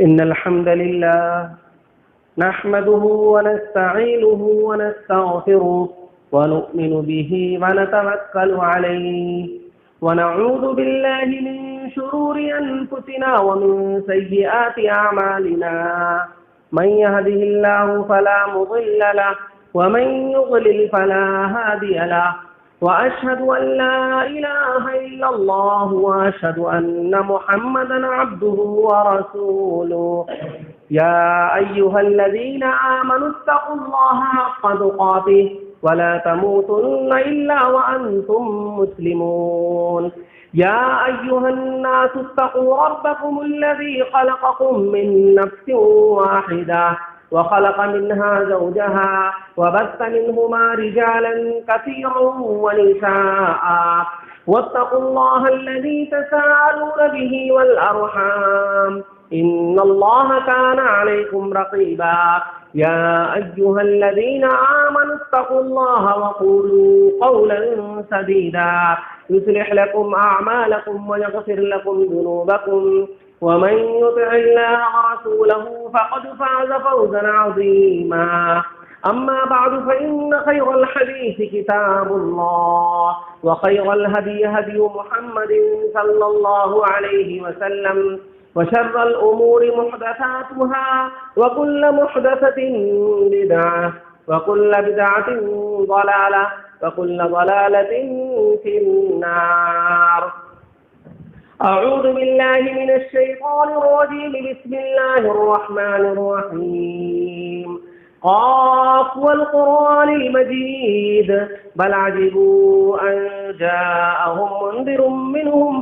إن الحمد لله نحمده ونستعينه ونستغفره ونؤمن به ونتوكل عليه ونعوذ بالله من شرور أنفسنا ومن سيئات أعمالنا من يهده الله فلا مضل له ومن يضلل فلا هادي له وأشهد أن لا إله إلا الله وأشهد أن محمدا عبده ورسوله يا أيها الذين آمنوا اتقوا الله حق تقاته ولا تموتن إلا وأنتم مسلمون يا أيها الناس اتقوا ربكم الذي خلقكم من نفس واحدة وخلق منها زوجها وبث منهما رجالا كثيرا ونساء واتقوا الله الذي تساءلون به والأرحام إن الله كان عليكم رقيبا يا أيها الذين آمنوا اتقوا الله وقولوا قولا سديدا يصلح لكم أعمالكم ويغفر لكم ذنوبكم ومن يطع الله ورسوله فقد فاز فوزا عظيما أما بعد فإن خير الحديث كتاب الله وخير الهدي هدي محمد صلى الله عليه وسلم وشر الأمور محدثاتها وكل محدثة بدعة وكل بدعة ضلالة وكل ضلالة في النار. أعوذ بالله من الشيطان الرجيم بسم الله الرحمن الرحيم قاف والقرآن المجيد بل عجبوا أن جاءهم منذر منهم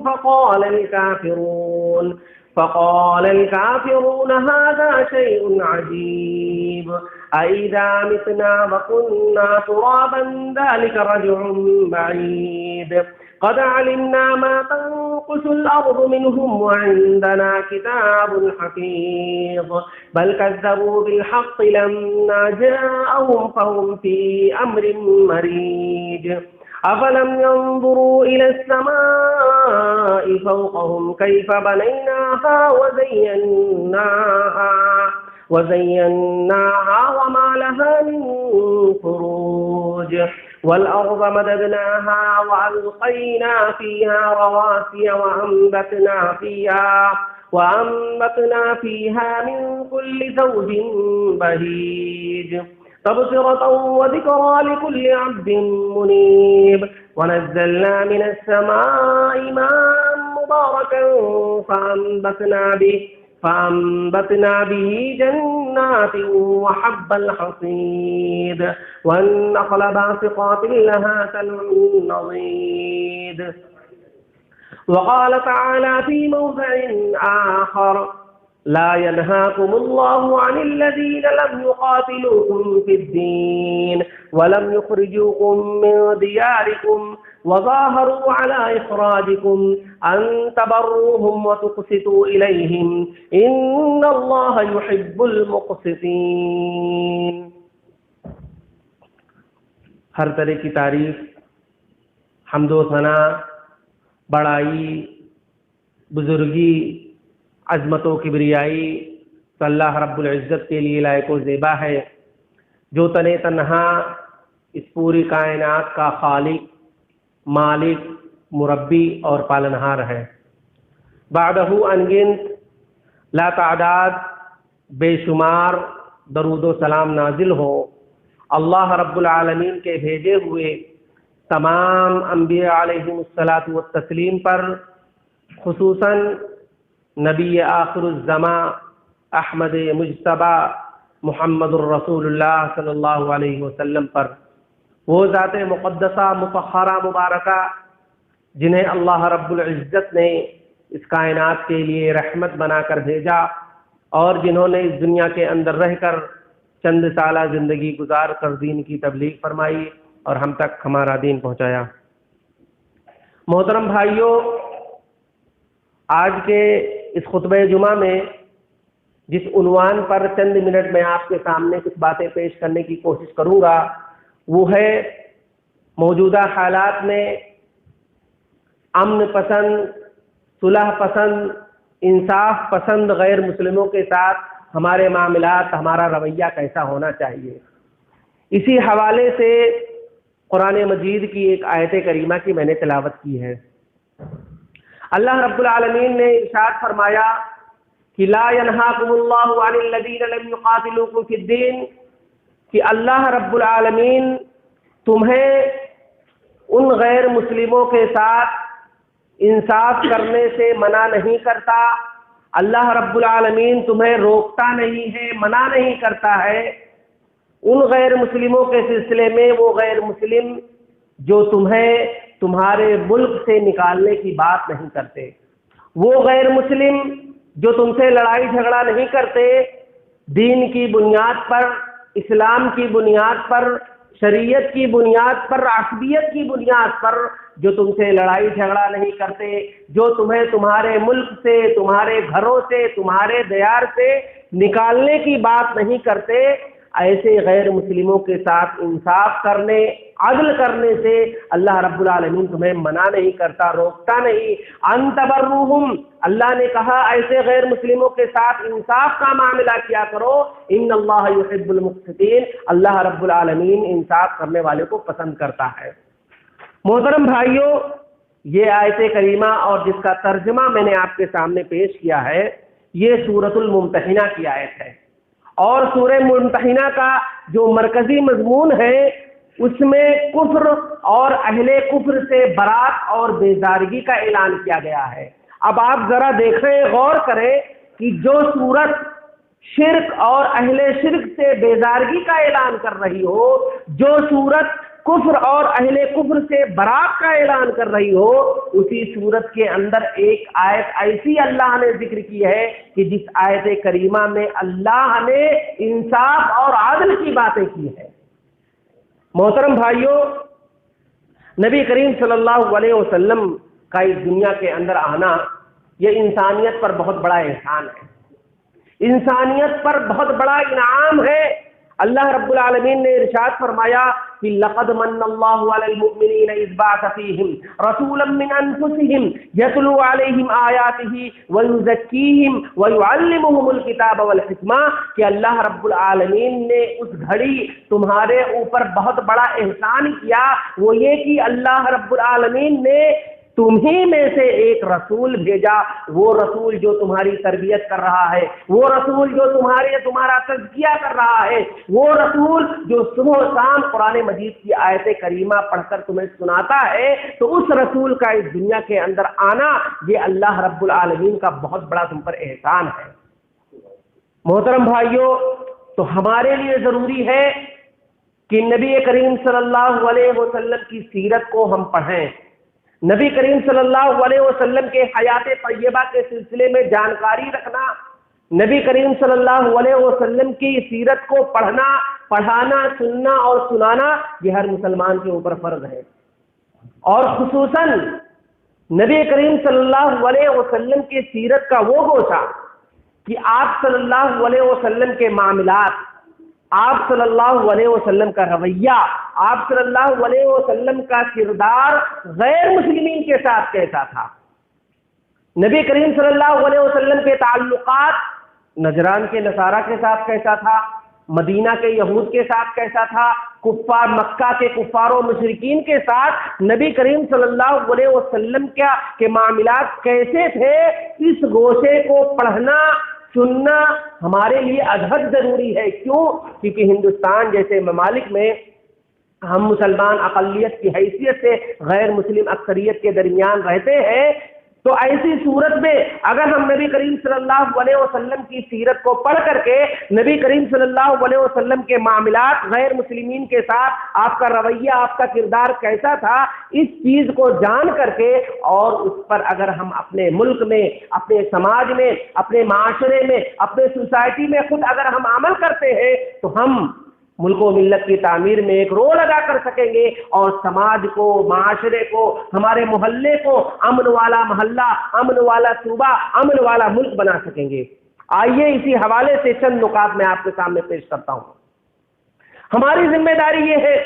فقال الكافرون هذا شيء عجيب أإذا متنا وكنا ترابا ذلك رجع بعيد قد علمنا ما تنقص الأرض منهم وعندنا كتاب حفيظ بل كذبوا بالحق لما جاءهم فهم في أمر مريج أفلم ينظروا إلى السماء فوقهم كيف بنيناها وزيناها وما لها من فروج والأرض مددناها وألقينا فيها رواسي وأنبتنا فيها من كل زوج بهيج تبصرة وذكرى لكل عبد منيب ونزلنا من السماء ماء مباركا فأنبتنا به جنات وحب الحصيد والنخل باسقات لها طلع نضيد. وقال تعالى في موضع آخر لا ينهاكم الله عن الذين لم يقاتلوكم في الدين ولم يخرجوكم من دياركم وظاهروا على إخراجكم أن تبروهم وتقسطوا إليهم إن الله يحب المقسطين. ہر طرح کی تعریف، حمد و ثنا، بڑائی، بزرگی، عظمت و کبریائی تو اللہ رب العزت کے لیے لائق و زیبا ہے، جو تنے تنہا اس پوری کائنات کا خالق، مالک، مربی اور پالنہار ہے. بعدہ انگنت لا تعداد بے شمار درود و سلام نازل ہو اللہ رب العالمین کے بھیجے ہوئے تمام انبیاء علیہم الصلاۃ والتسلیم پر، خصوصاً نبی آخر الزماں احمد مجتبیٰ محمد الرسول اللہ صلی اللہ علیہ وسلم پر، وہ ذات مقدسہ مطہرہ مبارکہ جنہیں اللہ رب العزت نے اس کائنات کے لیے رحمت بنا کر بھیجا اور جنہوں نے اس دنیا کے اندر رہ کر چند سالہ زندگی گزار کر دین کی تبلیغ فرمائی اور ہم تک ہمارا دین پہنچایا. محترم بھائیوں، آج کے اس خطبہ جمعہ میں جس عنوان پر چند منٹ میں آپ کے سامنے کچھ باتیں پیش کرنے کی کوشش کروں گا وہ ہے موجودہ حالات میں امن پسند، صلح پسند انصاف پسند غیر مسلموں کے ساتھ ہمارے معاملات، ہمارا رویہ کیسا ہونا چاہیے۔ اسی حوالے سے قرآن مجید کی ایک آیت کریمہ کی میں نے تلاوت کی ہے۔ اللہ رب العالمین نے ارشاد فرمایا کہ لا ینہاکم اللہ عن الذین لم یقاتلوکم فی الدین، کہ اللہ رب العالمین تمہیں ان غیر مسلموں کے ساتھ انصاف کرنے سے منع نہیں کرتا، اللہ رب العالمین تمہیں روکتا نہیں ہے، منع نہیں کرتا ہے ان غیر مسلموں کے سلسلے میں، وہ غیر مسلم جو تمہیں تمہارے ملک سے نکالنے کی بات نہیں کرتے، وہ غیر مسلم جو تم سے لڑائی جھگڑا نہیں کرتے، دین کی بنیاد پر، اسلام کی بنیاد پر، شریعت کی بنیاد پر، عصبیت کی بنیاد پر جو تم سے لڑائی جھگڑا نہیں کرتے، جو تمہیں تمہارے ملک سے، تمہارے گھروں سے، تمہارے دیار سے نکالنے کی بات نہیں کرتے، ایسے غیر مسلموں کے ساتھ انصاف کرنے، عدل کرنے سے اللہ رب العالمین تمہیں منع نہیں کرتا، روکتا نہیں۔ ان تبروہم، اللہ نے کہا ایسے غیر مسلموں کے ساتھ انصاف کا معاملہ کیا کرو، ان اللہ یحب المقسطین، اللہ رب العالمین انصاف کرنے والے کو پسند کرتا ہے۔ محترم بھائیوں، یہ آیت کریمہ اور جس کا ترجمہ میں نے آپ کے سامنے پیش کیا ہے، یہ سورۃ الممتحنہ کی آیت ہے، اور سورہ ممتحنہ کا جو مرکزی مضمون ہے اس میں کفر اور اہل کفر سے برات اور بیزارگی کا اعلان کیا گیا ہے۔ اب آپ ذرا دیکھیں، غور کریں کہ جو سورت شرک اور اہل شرک سے بیزارگی کا اعلان کر رہی ہو، جو سورت کفر اور اہل کفر سے برات کا اعلان کر رہی ہو، اسی صورت کے اندر ایک آیت ایسی اللہ نے ذکر کی ہے کہ جس آیت کریمہ میں اللہ نے انصاف اور عدل کی باتیں کی ہیں۔ محترم بھائیوں، نبی کریم صلی اللہ علیہ وسلم کا اس دنیا کے اندر آنا، یہ انسانیت پر بہت بڑا احسان ہے، انسانیت پر بہت بڑا انعام ہے۔ اللہ رب العالمین نے ارشاد فرمایا کہ لقد من اللہ علی المؤمنین اذ بعث فیہم رسولا من انفسہم یتلو علیہم آیاتہ ویزکیہم ویعلمہم الکتاب والحکمہ، کہ اللہ رب العالمین نے اس گھڑی تمہارے اوپر بہت بڑا احسان کیا، وہ یہ کہ اللہ رب العالمین نے تمہیں میں سے ایک رسول بھیجا، وہ رسول جو تمہاری تربیت کر رہا ہے، وہ رسول جو تمہارا تزکیہ کر رہا ہے، وہ رسول جو صبح و شام قرآن مجید کی آیت کریمہ پڑھ کر تمہیں سناتا ہے، تو اس رسول کا اس دنیا کے اندر آنا یہ اللہ رب العالمین کا بہت بڑا تم پر احسان ہے۔ محترم بھائیوں، تو ہمارے لیے ضروری ہے کہ نبی کریم صلی اللہ علیہ وسلم کی سیرت کو ہم پڑھیں، نبی کریم صلی اللہ علیہ وسلم کے حیات طیبہ کے سلسلے میں جانکاری رکھنا، نبی کریم صلی اللہ علیہ وسلم کی سیرت کو پڑھنا، پڑھانا، سننا اور سنانا یہ ہر مسلمان کے اوپر فرض ہے، اور خصوصاً نبی کریم صلی اللہ علیہ وسلم کی سیرت کا وہ گوشہ کہ آپ صلی اللہ علیہ وسلم کے معاملات، آپ صلی اللہ علیہ وسلم کا رویہ، آپ صلی اللہ علیہ وسلم کا کردار غیر مسلمین کے ساتھ کیسا تھا، نبی کریم صلی اللہ علیہ وسلم کے تعلقات نجران کے نصارہ کے ساتھ کیسا تھا، مدینہ کے یہود کے ساتھ کیسا تھا، کفار مکہ کے کفار و مشرکین کے ساتھ نبی کریم صلی اللہ علیہ وسلم کے معاملات کیسے تھے، اس گوشے کو پڑھنا، سننا ہمارے لیے ازحد ضروری ہے۔ کیوں؟ کیونکہ ہندوستان جیسے ممالک میں ہم مسلمان اقلیت کی حیثیت سے غیر مسلم اکثریت کے درمیان رہتے ہیں، تو ایسی صورت میں اگر ہم نبی کریم صلی اللہ علیہ وسلم کی سیرت کو پڑھ کر کے نبی کریم صلی اللہ علیہ وسلم کے معاملات غیر مسلمین کے ساتھ آپ کا رویہ، آپ کا کردار کیسا تھا، اس چیز کو جان کر کے اور اس پر اگر ہم اپنے ملک میں، اپنے سماج میں، اپنے معاشرے میں، اپنے سوسائٹی میں خود اگر ہم عمل کرتے ہیں تو ہم ملک و ملت کی تعمیر میں ایک رول ادا کر سکیں گے، اور سماج کو، معاشرے کو، ہمارے محلے کو امن والا محلہ، امن والا صوبہ، امن والا ملک بنا سکیں گے۔ آئیے اسی حوالے سے چند نکات میں آپ کے سامنے پیش کرتا ہوں۔ ہماری ذمہ داری یہ ہے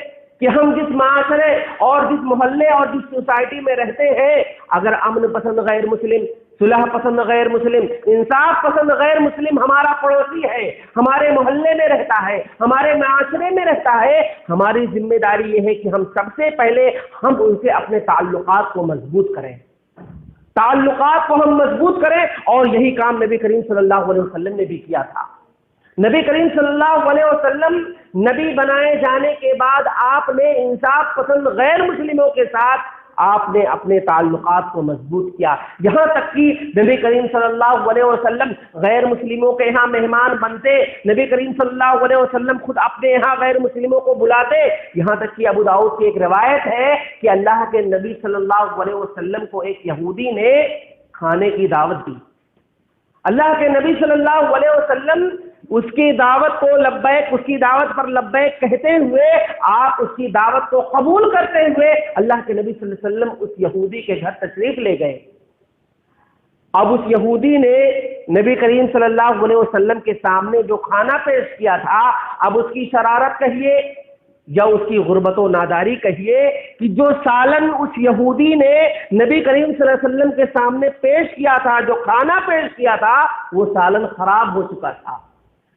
کہ ہم جس معاشرے اور جس محلے اور جس سوسائٹی میں رہتے ہیں، اگر امن پسند غیر مسلم صلح پسند غیر مسلم، انصاف پسند غیر مسلم ہمارا پڑوسی ہے، ہمارے محلے میں رہتا ہے، ہمارے معاشرے میں رہتا ہے، ہماری ذمہ داری یہ ہے کہ ہم سب سے پہلے ہم ان سے اپنے تعلقات کو مضبوط کریں، تعلقات کو ہم مضبوط کریں، اور یہی کام نبی کریم صلی اللہ علیہ وسلم نے بھی کیا تھا۔ نبی کریم صلی اللہ علیہ وسلم نبی بنائے جانے کے بعد آپ نے انصاف پسند غیر مسلموں کے ساتھ آپ نے اپنے تعلقات کو مضبوط کیا، یہاں تک کہ نبی کریم صلی اللہ علیہ وسلم غیر مسلموں کے یہاں مہمان بنتے، نبی کریم صلی اللہ علیہ وسلم خود اپنے یہاں غیر مسلموں کو بلاتے، یہاں تک کہ ابو داؤد کی ایک روایت ہے کہ اللہ کے نبی صلی اللہ علیہ وسلم کو ایک یہودی نے کھانے کی دعوت دی، اللہ کے نبی صلی اللہ علیہ وسلم اس کی دعوت کو لبیک، اس کی دعوت پر لبیک کہتے ہوئے آپ اس کی دعوت کو قبول کرتے ہوئے اللہ کے نبی صلی اللہ علیہ وسلم اس یہودی کے گھر تشریف لے گئے۔ اب اس یہودی نے نبی کریم صلی اللہ علیہ وسلم کے سامنے جو کھانا پیش کیا تھا، اب اس کی شرارت کہیے یا اس کی غربت و ناداری کہیے کہ جو سالن اس یہودی نے نبی کریم صلی اللہ علیہ وسلم کے سامنے پیش کیا تھا، جو کھانا پیش کیا تھا، وہ سالن خراب ہو چکا تھا،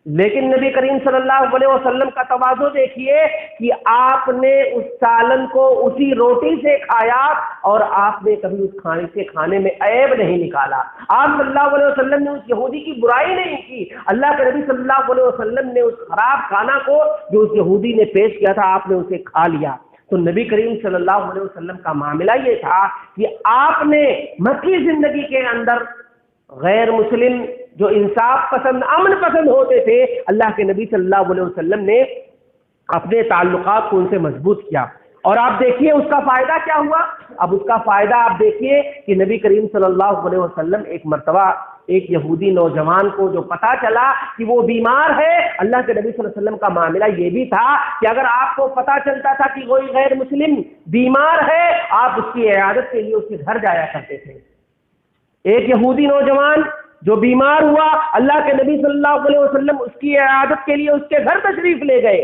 لیکن نبی کریم صلی اللہ علیہ وسلم کا تواضع دیکھیے کہ آپ نے اس سالن کو اسی روٹی سے کھایا اور آپ نے کبھی اس کھانے میں عیب نہیں نکالا، آپ صلی اللہ علیہ وسلم نے اس یہودی کی برائی نہیں کی، اللہ کے نبی صلی اللہ علیہ وسلم نے اس خراب کھانا کو جو اس یہودی نے پیش کیا تھا آپ نے اسے کھا لیا۔ تو نبی کریم صلی اللہ علیہ وسلم کا معاملہ یہ تھا کہ آپ نے مکی زندگی کے اندر غیر مسلم جو انصاف پسند امن پسند ہوتے تھے، اللہ کے نبی صلی اللہ علیہ وسلم نے اپنے تعلقات کو ان سے مضبوط کیا، اور آپ دیکھیے اس کا فائدہ کیا ہوا۔ اب اس کا فائدہ آپ دیکھیے کہ نبی کریم صلی اللہ علیہ وسلم ایک مرتبہ ایک یہودی نوجوان کو جو پتا چلا کہ وہ بیمار ہے، اللہ کے نبی صلی اللہ علیہ وسلم کا معاملہ یہ بھی تھا کہ اگر آپ کو پتا چلتا تھا کہ کوئی غیر مسلم بیمار ہے، آپ اس کی عیادت کے لیے اس کے گھر جایا کرتے تھے۔ ایک یہودی نوجوان جو بیمار ہوا، اللہ کے نبی صلی اللہ علیہ وسلم اس کی عیادت کے لیے اس کے گھر تشریف لے گئے۔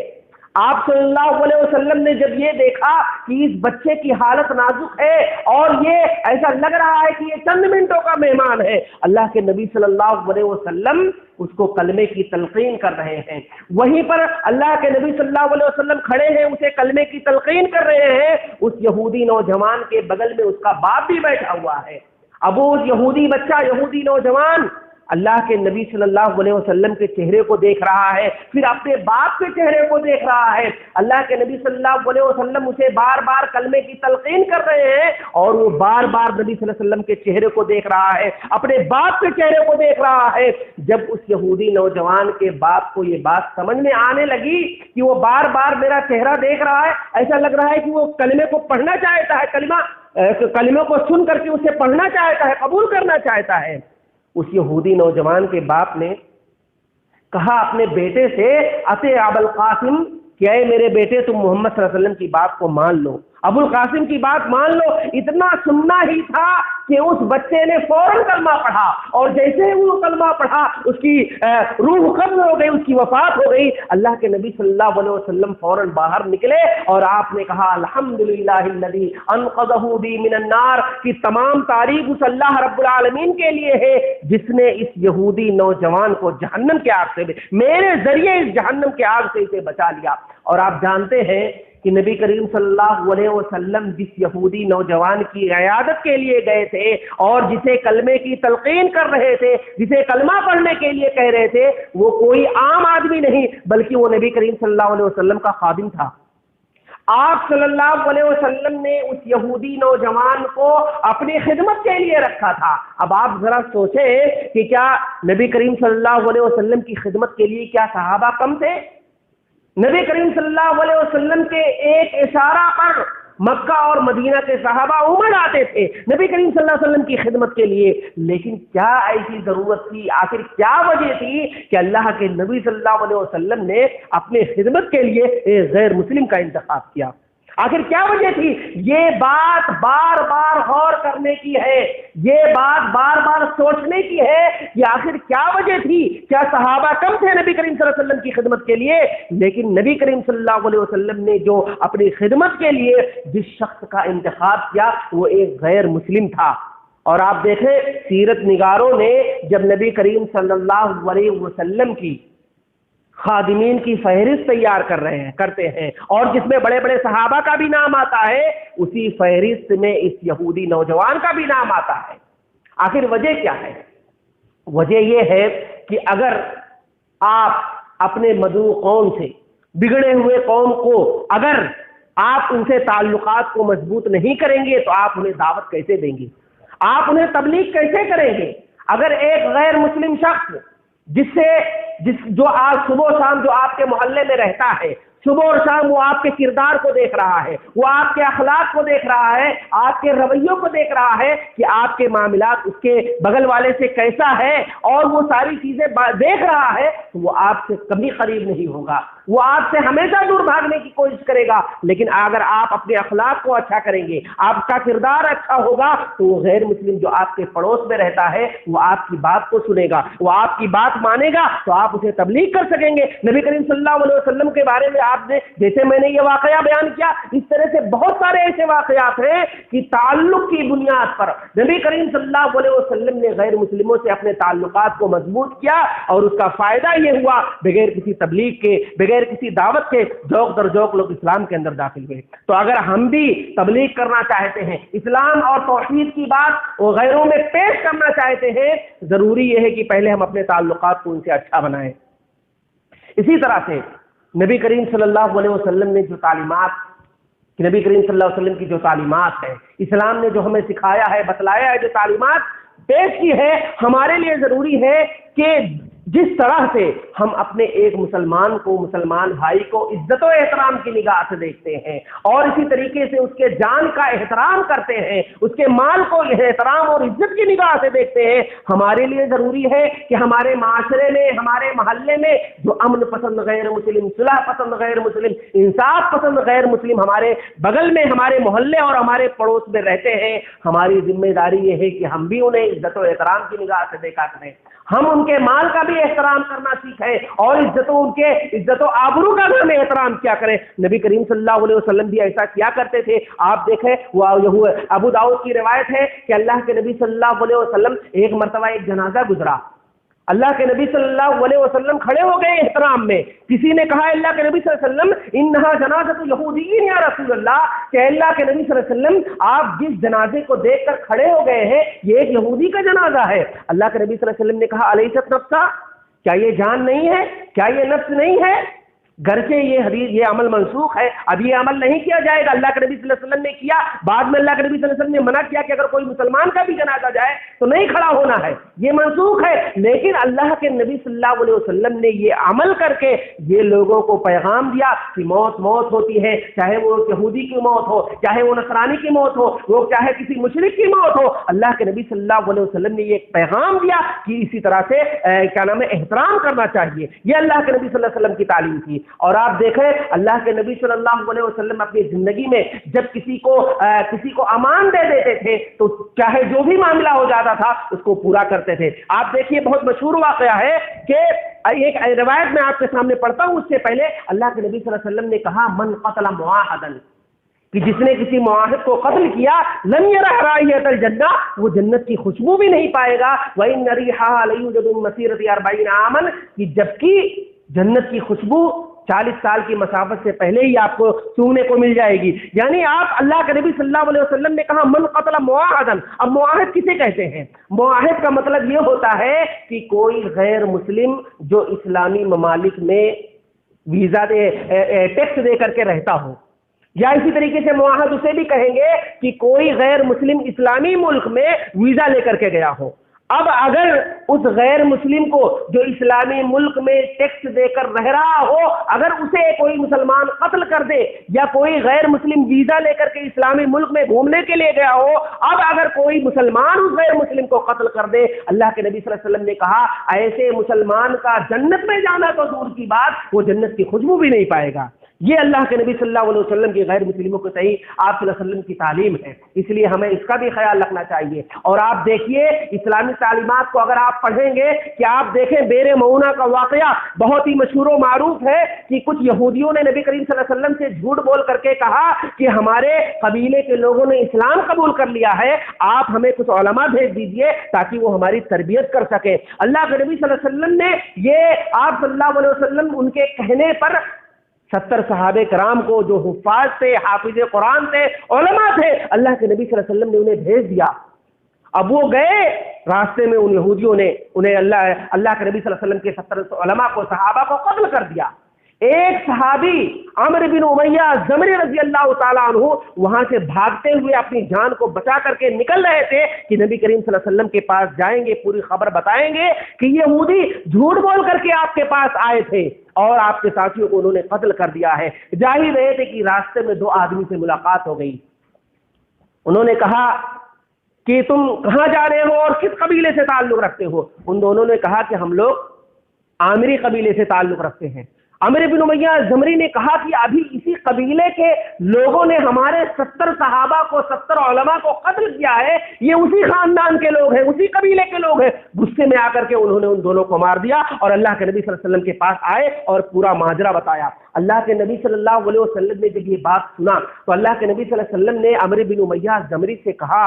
آپ صلی اللہ علیہ وسلم نے جب یہ دیکھا کہ اس بچے کی حالت نازک ہے اور یہ ایسا لگ رہا ہے کہ یہ چند منٹوں کا مہمان ہے، اللہ کے نبی صلی اللہ علیہ وسلم اس کو کلمے کی تلقین کر رہے ہیں، وہیں پر اللہ کے نبی صلی اللہ علیہ وسلم کھڑے ہیں، اسے کلمے کی تلقین کر رہے ہیں، اس یہودی نوجوان کے بغل میں اس کا باپ بھی بیٹھا ہوا ہے۔ اب وہ یہودی بچہ، یہودی نوجوان اللہ کے نبی صلی اللہ علیہ وسلم کے چہرے کو دیکھ رہا ہے، پھر اپنے باپ کے چہرے کو دیکھ رہا ہے، اللہ کے نبی صلی اللہ علیہ وسلم اسے بار بار کلمے کی تلقین کر رہے ہیں اور وہ بار بار نبی صلی اللہ علیہ وسلم کے چہرے کو دیکھ رہا ہے، اپنے باپ کے چہرے کو دیکھ رہا ہے۔ جب اس یہودی نوجوان کے باپ کو یہ بات سمجھ میں آنے لگی کہ وہ بار بار میرا چہرہ دیکھ رہا ہے، ایسا لگ رہا ہے کہ وہ کلمے کو پڑھنا چاہتا ہے، کلموں کو سن کر کے اسے پڑھنا چاہتا ہے، قبول کرنا چاہتا ہے، اس یہودی نوجوان کے باپ نے کہا اپنے بیٹے سے، اتے ابو القاسم، کہ اے میرے بیٹے تم محمد صلی اللہ علیہ وسلم کی بات کو مان لو، ابو القاسم کی بات مان لو۔ اتنا سننا ہی تھا کہ اس بچے نے فوراً کلمہ پڑھا، اور جیسے ہی وہ کلمہ پڑھا اس کی روح قبض ہو گئی، اس کی وفات ہو گئی۔ اللہ کے نبی صلی اللہ علیہ وسلم فوراً باہر نکلے اور آپ نے کہا الحمدللہ الذی انقذہ بی من النار، کہ تمام تعریف اس اللہ رب العالمین کے لیے ہے جس نے اس یہودی نوجوان کو جہنم کے آگ سے، میرے ذریعے اس جہنم کے آگ سے اسے بچا لیا۔ اور آپ جانتے ہیں کہ نبی کریم صلی اللہ علیہ وسلم جس یہودی نوجوان کی عیادت کے لیے گئے تھے اور جسے کلمے کی تلقین کر رہے تھے، جسے کلمہ پڑھنے کے لیے کہہ رہے تھے، وہ کوئی عام آدمی نہیں بلکہ وہ نبی کریم صلی اللہ علیہ وسلم کا خادم تھا۔ آپ صلی اللہ علیہ وسلم نے اس یہودی نوجوان کو اپنی خدمت کے لیے رکھا تھا۔ اب آپ ذرا سوچیں کہ کیا نبی کریم صلی اللہ علیہ وسلم کی خدمت کے لیے کیا صحابہ کم تھے؟ نبی کریم صلی اللہ علیہ وسلم کے ایک اشارہ پر مکہ اور مدینہ کے صحابہ امڑ آتے تھے نبی کریم صلی اللہ علیہ وسلم کی خدمت کے لیے، لیکن کیا ایسی ضرورت تھی، آخر کیا وجہ تھی کہ اللہ کے نبی صلی اللہ علیہ وسلم نے اپنے خدمت کے لیے ایک غیر مسلم کا انتخاب کیا؟ آخر کیا وجہ تھی؟ یہ بات بار بار غور کرنے کی ہے، یہ بات بار بار سوچنے کی ہے کہ آخر کیا وجہ تھی۔ کیا صحابہ کم تھے نبی کریم صلی اللہ علیہ وسلم کی خدمت کے لیے؟ لیکن نبی کریم صلی اللہ علیہ وسلم نے جو اپنی خدمت کے لیے جس شخص کا انتخاب کیا وہ ایک غیر مسلم تھا۔ اور آپ دیکھیں سیرت نگاروں نے جب نبی کریم صلی اللہ علیہ وسلم کی خادمین کی فہرست تیار کرتے ہیں اور جس میں بڑے بڑے صحابہ کا بھی نام آتا ہے، اسی فہرست میں اس یہودی نوجوان کا بھی نام آتا ہے۔ آخر وجہ کیا ہے؟ وجہ یہ ہے کہ اگر آپ اپنے مدعو قوم سے، بگڑے ہوئے قوم کو اگر آپ ان سے تعلقات کو مضبوط نہیں کریں گے تو آپ انہیں دعوت کیسے دیں گے؟ آپ انہیں تبلیغ کیسے کریں گے؟ اگر ایک غیر مسلم شخص جو آج صبح و شام جو آپ کے محلے میں رہتا ہے، صبح اور شام وہ آپ کے کردار کو دیکھ رہا ہے، وہ آپ کے اخلاق کو دیکھ رہا ہے، آپ کے رویوں کو دیکھ رہا ہے کہ آپ کے معاملات اس کے بغل والے سے کیسا ہے، اور وہ ساری چیزیں دیکھ رہا ہے، تو وہ آپ سے کبھی قریب نہیں ہوگا، وہ آپ سے ہمیشہ دور بھاگنے کی کوشش کرے گا۔ لیکن اگر آپ اپنے اخلاق کو اچھا کریں گے، آپ کا کردار اچھا ہوگا، تو وہ غیر مسلم جو آپ کے پڑوس میں رہتا ہے وہ آپ کی بات کو سنے گا، وہ آپ کی بات مانے گا، تو آپ اسے تبلیغ کر سکیں گے۔ نبی کریم صلی اللہ علیہ وسلم کے بارے میں آپ نے جیسے میں نے یہ واقعہ بیان کیا، اس طرح سے بہت سارے ایسے واقعات ہیں کہ تعلق کی بنیاد پر نبی کریم صلی اللہ علیہ وسلم نے غیر مسلموں سے اپنے تعلقات کو مضبوط کیا، اور اس کا فائدہ یہ ہوا بغیر کسی تبلیغ کے، بغیر کسی دعوت کے ذوق در ذوق لوگ اسلام کے اندر داخل ہوئے۔ تو اگر ہم بھی تبلیغ کرنا چاہتے ہیں، اسلام اور توحید کی بات وہ غیروں میں پیش کرنا چاہتے ہیں، ضروری یہ ہے کہ پہلے ہم اپنے تعلقات کو ان سے اچھا بنائیں۔ اسی طرح سے نبی کریم صلی اللہ علیہ وسلم نے جو نبی کریم صلی اللہ علیہ وسلم کی جو تعلیمات ہے، اسلام نے جو ہمیں سکھایا ہے، بتلایا ہے، جو تعلیمات پیش کی ہے، ہمارے لیے ضروری ہے کہ جس طرح سے ہم اپنے ایک مسلمان بھائی کو عزت و احترام کی نگاہ سے دیکھتے ہیں، اور اسی طریقے سے اس کے جان کا احترام کرتے ہیں، اس کے مال کو احترام اور عزت کی نگاہ سے دیکھتے ہیں، ہمارے لیے ضروری ہے کہ ہمارے معاشرے میں، ہمارے محلے میں جو امن پسند غیر مسلم، صلح پسند غیر مسلم، انصاف پسند غیر مسلم ہمارے بغل میں، ہمارے محلے اور ہمارے پڑوس میں رہتے ہیں، ہماری ذمہ داری یہ ہے کہ ہم بھی انہیں عزت و احترام کی نگاہ سے دیکھا کریں، ہم ان کے مال کا بھی احترام کرنا سیکھیں، اور ان کے عزت و آبرو کا بھی ہم احترام کیا کریں۔ نبی کریم صلی اللہ علیہ وسلم بھی ایسا کیا کرتے تھے۔ آپ دیکھیں، وہ ابو داؤد کی روایت ہے کہ اللہ کے نبی صلی اللہ علیہ وسلم ایک مرتبہ ایک جنازہ گزرا، اللہ کے نبی صلی اللہ علیہ وسلم کھڑے ہو گئے احترام میں، کسی نے کہا اللہ کے نبی صلی اللہ علیہ وسلم انہا جنازۃ یہودی یا رسول اللہ، کہ اللہ کے نبی صلی اللہ علیہ وسلم آپ جس جنازے کو دیکھ کر کھڑے ہو گئے ہیں یہ ایک یہودی کا جنازہ ہے۔ اللہ کے نبی صلی اللہ علیہ وسلم نے کہا الیست نفسا، کیا یہ جان نہیں ہے، کیا یہ نفس نہیں ہے؟ گرچہ یہ عمل منسوخ ہے، اب یہ عمل نہیں کیا جائے گا، اللہ کے نبی صلی اللہ علیہ وسلم نے کیا، بعد میں اللہ کے نبی صلی اللہ علیہ وسلم نے منع کیا کہ اگر کوئی مسلمان کا بھی جنازہ جائے تو نہیں کھڑا ہونا ہے، یہ منسوخ ہے۔ لیکن اللہ کے نبی صلی اللہ علیہ وسلم نے یہ عمل کر کے یہ لوگوں کو پیغام دیا کہ موت ہوتی ہے، چاہے وہ یہودی کی موت ہو، چاہے وہ نصرانی کی موت ہو، وہ چاہے کسی مشرک کی موت ہو، اللہ کے نبی صلی اللہ علیہ وسلم نے یہ پیغام دیا کہ اسی طرح سے احترام کرنا چاہیے۔ یہ اللہ کے نبی صلی اللہ علیہ وسلم کی تعلیم تھی۔ اور آپ دیکھیں اللہ کے نبی صلی اللہ علیہ وسلم اپنی زندگی میں جب کسی کو امان دے دیتے تھے تو چاہے جو بھی معاملہ ہو جاتا تھا اس کو پورا کرتے تھے۔ آپ دیکھیے بہت مشہور واقعہ ہے کہ ایک روایت میں آپ کے سامنے پڑھتا ہوں، اس سے پہلے اللہ کے نبی صلی اللہ علیہ وسلم نے کہا من قتل معاہدا، کہ جس نے کسی معاہد کو قتل کیا لم یرح رائحۃ الجنہ، وہ جنت کی خوشبو بھی نہیں پائے گا، وان ریحھا لیوجد من مسیرۃ 40 عاما، کہ جبکہ جنت کی خوشبو 40 سال کی مسافت سے پہلے ہی آپ کو سونگنے کو مل جائے گی۔ یعنی آپ اللہ کے نبی صلی اللہ علیہ وسلم نے کہا من قتل معاہدا۔ اب معاہد کسے کہتے ہیں؟ معاہد کا مطلب یہ ہوتا ہے کہ کوئی غیر مسلم جو اسلامی ممالک میں ویزا ٹیکس دے کر کے رہتا ہو، یا اسی طریقے سے معاہد اسے بھی کہیں گے کہ کوئی غیر مسلم اسلامی ملک میں ویزا لے کر کے گیا ہو۔ اب اگر اس غیر مسلم کو جو اسلامی ملک میں ٹیکس دے کر رہ رہا ہو، اگر اسے کوئی مسلمان قتل کر دے، یا کوئی غیر مسلم ویزا لے کر کے اسلامی ملک میں گھومنے کے لیے گیا ہو، اب اگر کوئی مسلمان اس غیر مسلم کو قتل کر دے، اللہ کے نبی صلی اللہ علیہ وسلم نے کہا ایسے مسلمان کا جنت میں جانا تو دور کی بات، وہ جنت کی خوشبو بھی نہیں پائے گا۔ یہ اللہ کے نبی صلی اللہ علیہ وسلم کی غیر مسلموں کے تئیں آپ صلی اللہ علیہ وسلم کی تعلیم ہے، اس لیے ہمیں اس کا بھی خیال رکھنا چاہیے۔ اور آپ دیکھیے اسلامی تعلیمات کو اگر آپ پڑھیں گے کہ آپ دیکھیں بیر معونہ کا واقعہ بہت ہی مشہور و معروف ہے کہ کچھ یہودیوں نے نبی کریم صلی اللہ علیہ وسلم سے جھوٹ بول کر کے کہا کہ ہمارے قبیلے کے لوگوں نے اسلام قبول کر لیا ہے، آپ ہمیں کچھ علماء بھیج دیجئے تاکہ وہ ہماری تربیت کر سکے۔ اللہ کے نبی صلی اللہ علیہ وسلم نے یہ آپ صلی اللہ علیہ وسلم ان کے کہنے پر 70 صحابہ کرام کو جو حفاظ تھے، حافظ قرآن تھے، علماء تھے، اللہ کے نبی صلی اللہ علیہ وسلم نے انہیں بھیج دیا۔ اب وہ گئے راستے میں، ان یہودیوں نے انہیں اللہ کے نبی صلی اللہ علیہ وسلم کے 70 علماء کو، صحابہ کو قتل کر دیا۔ ایک صحابی عمرو بن امیہ زمری رضی اللہ تعالیٰ عنہ وہاں سے بھاگتے ہوئے اپنی جان کو بچا کر کے نکل رہے تھے کہ نبی کریم صلی اللہ علیہ وسلم کے پاس جائیں گے، پوری خبر بتائیں گے کہ یہ یہودی جھوٹ بول کر کے آپ کے پاس آئے تھے اور آپ کے ساتھیوں کو انہوں نے قتل کر دیا ہے۔ جا ہی رہے تھے کہ راستے میں 2 آدمی سے ملاقات ہو گئی۔ انہوں نے کہا کہ تم کہاں جا رہے ہو اور کس قبیلے سے تعلق رکھتے ہو؟ ان دونوں نے کہا کہ ہم لوگ عامری قبیلے سے تعلق رکھتے ہیں۔ عمرو بن امیہ زمری نے کہا کہ ابھی اسی قبیلے کے لوگوں نے ہمارے 70 صحابہ کو، 70 علماء کو قتل کیا ہے، یہ اسی خاندان کے لوگ ہیں، اسی قبیلے کے لوگ ہیں۔ غصے میں آ کر کے انہوں نے ان دونوں کو مار دیا اور اللہ کے نبی صلی اللہ علیہ وسلم کے پاس آئے اور پورا ماجرا بتایا۔ اللہ کے نبی صلی اللہ علیہ وسلم نے جب یہ بات سنا تو اللہ کے نبی صلی اللہ علیہ وسلم نے عمرو بن امیہ زمری سے کہا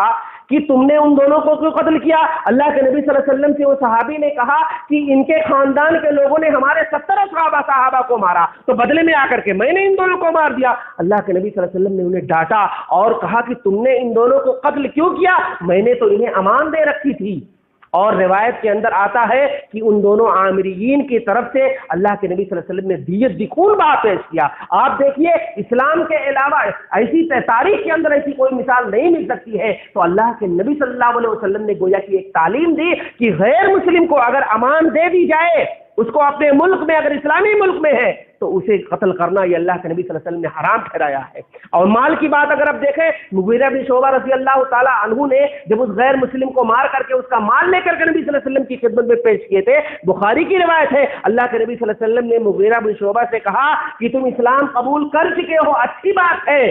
کہ تم نے ان دونوں کو کیوں قتل کیا؟ اللہ کے نبی صلی اللہ علیہ وسلم سے وہ صحابی نے کہا کہ ان کے خاندان کے لوگوں نے ہمارے 70 صحابہ کو مارا، تو بدلے میں آ کر کے میں نے ان دونوں کو مار دیا۔ اللہ کے نبی صلی اللہ علیہ وسلم نے انہیں ڈانٹا اور کہا کہ تم نے ان دونوں کو قتل کیوں کیا؟ میں نے تو انہیں امان دے رکھی تھی۔ اور روایت کے اندر آتا ہے کہ ان دونوں عامریین کی طرف سے اللہ کے نبی صلی اللہ علیہ وسلم نے دیت دکھول بات پیش کیا۔ آپ دیکھیے اسلام کے علاوہ ایسی تاریخ کے اندر ایسی کوئی مثال نہیں مل سکتی ہے، تو اللہ کے نبی صلی اللہ علیہ وسلم نے گویا کہ ایک تعلیم دی کہ غیر مسلم کو اگر امان دے دی جائے، اس کو اپنے ملک میں، اگر اسلامی ملک میں ہے تو اسے قتل کرنا یہ اللہ کے نبی صلی اللہ علیہ وسلم نے حرام ٹھہرایا ہے۔ اور مال کی بات اگر آپ دیکھیں، مغیرہ بن شعبہ رضی اللہ تعالیٰ عنہ نے جب اس غیر مسلم کو مار کر کے اس کا مال لے کر کے نبی صلی اللہ علیہ وسلم کی خدمت میں پیش کیے تھے، بخاری کی روایت ہے، اللہ کے نبی صلی اللہ علیہ وسلم نے مغیرہ بن شعبہ سے کہا کہ تم اسلام قبول کر چکے ہو، اچھی بات ہے،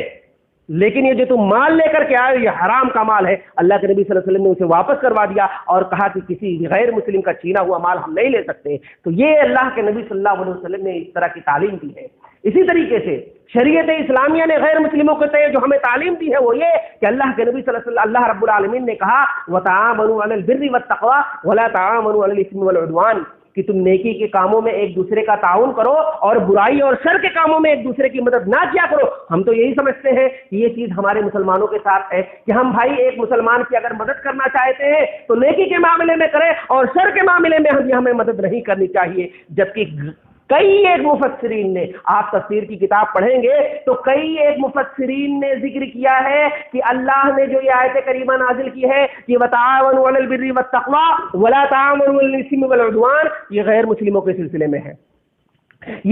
لیکن یہ جو تم مال لے کر کے آئے یہ حرام کا مال ہے۔ اللہ کے نبی صلی اللہ علیہ وسلم نے اسے واپس کروا دیا اور کہا کہ کسی غیر مسلم کا چھینا ہوا مال ہم نہیں لے سکتے۔ تو یہ اللہ کے نبی صلی اللہ علیہ وسلم نے اس طرح کی تعلیم دی ہے۔ اسی طریقے سے شریعت اسلامیہ نے غیر مسلموں کے تئیں جو ہمیں تعلیم دی ہے وہ یہ کہ اللہ کے نبی صلی اللہ علیہ وسلم، اللہ رب العالمین نے کہا وَتَعَاوَنُوا عَلَى الْبِرِّ وَالتَّقْوَىٰ وَلَا تَعَاوَنُوا عَلَى الْإِثْمِ وَالْعُدْوَانِ، کہ تم نیکی کے کاموں میں ایک دوسرے کا تعاون کرو اور برائی اور شر کے کاموں میں ایک دوسرے کی مدد نہ کیا کرو۔ ہم تو یہی سمجھتے ہیں کہ یہ چیز ہمارے مسلمانوں کے ساتھ ہے کہ ہم بھائی ایک مسلمان کی اگر مدد کرنا چاہتے ہیں تو نیکی کے معاملے میں کریں اور شر کے معاملے میں ہمیں مدد نہیں کرنی چاہیے۔ جبکہ کئی ایک مفسرین نے، آپ تفسیر کی کتاب پڑھیں گے تو کئی ایک مفسرین نے ذکر کیا ہے کہ اللہ نے جو یہ آیت کریمہ نازل کی ہے کہ وَتَعَاوَنُوا عَلَى الْبِرِّ وَالتَّقْوَىٰ وَلَا تَعَاوَنُوا عَلَى الْإِثْمِ وَالْعُدْوَانِ، یہ غیر مسلموں کے سلسلے میں ہے۔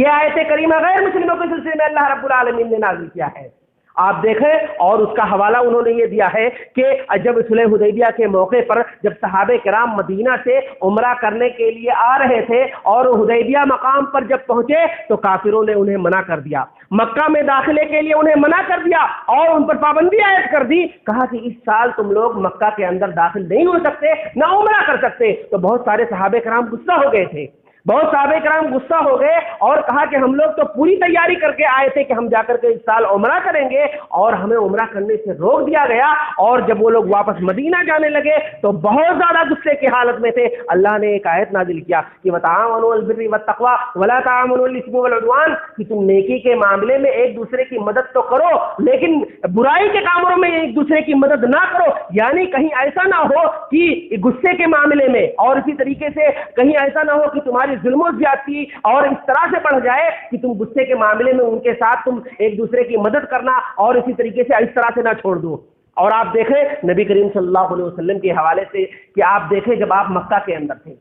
یہ آیت کریمہ غیر مسلموں کے سلسلے میں اللہ رب العالمین نے نازل کیا ہے۔ آپ دیکھیں، اور اس کا حوالہ انہوں نے یہ دیا ہے کہ جب صلح حدیبیہ کے موقع پر جب صحابہ کرام مدینہ سے عمرہ کرنے کے لیے آ رہے تھے اور حدیبیہ مقام پر جب پہنچے تو کافروں نے انہیں منع کر دیا، مکہ میں داخلے کے لیے انہیں منع کر دیا اور ان پر پابندی عائد کر دی، کہا کہ اس سال تم لوگ مکہ کے اندر داخل نہیں ہو سکتے، نہ عمرہ کر سکتے۔ تو بہت سارے صحابہ کرام غصہ ہو گئے تھے، بہت صحابہ کرام غصہ ہو گئے اور کہا کہ ہم لوگ تو پوری تیاری کر کے آئے تھے کہ ہم جا کر کے اس سال عمرہ کریں گے اور ہمیں عمرہ کرنے سے روک دیا گیا۔ اور جب وہ لوگ واپس مدینہ جانے لگے تو بہت زیادہ غصے کی حالت میں تھے۔ اللہ نے ایک آیت نازل کیا کہ وَتَعَاوَنُوا عَلَى الْبِرِّ وَالتَّقْوَىٰ وَلَا تَعَاوَنُوا عَلَى الْإِثْمِ وَالْعُدْوَانِ، کہ تم نیکی کے معاملے میں ایک دوسرے کی مدد تو کرو لیکن برائی کے کاموں میں ایک دوسرے کی مدد نہ کرو۔ یعنی کہیں ایسا نہ ہو کہ غصے کے معاملے میں اور اسی طریقے سے کہیں ایسا نہ ہو کہ تمہاری ظلم و زیادتی اور اس طرح سے بڑھ جائے کہ تم غصے کے معاملے میں ان کے ساتھ تم ایک دوسرے کی مدد کرنا اور اسی طریقے سے اس طرح سے نہ چھوڑ دو۔ اور آپ دیکھیں نبی کریم صلی اللہ علیہ وسلم کے حوالے سے کہ آپ دیکھیں جب آپ مکہ کے اندر تھے،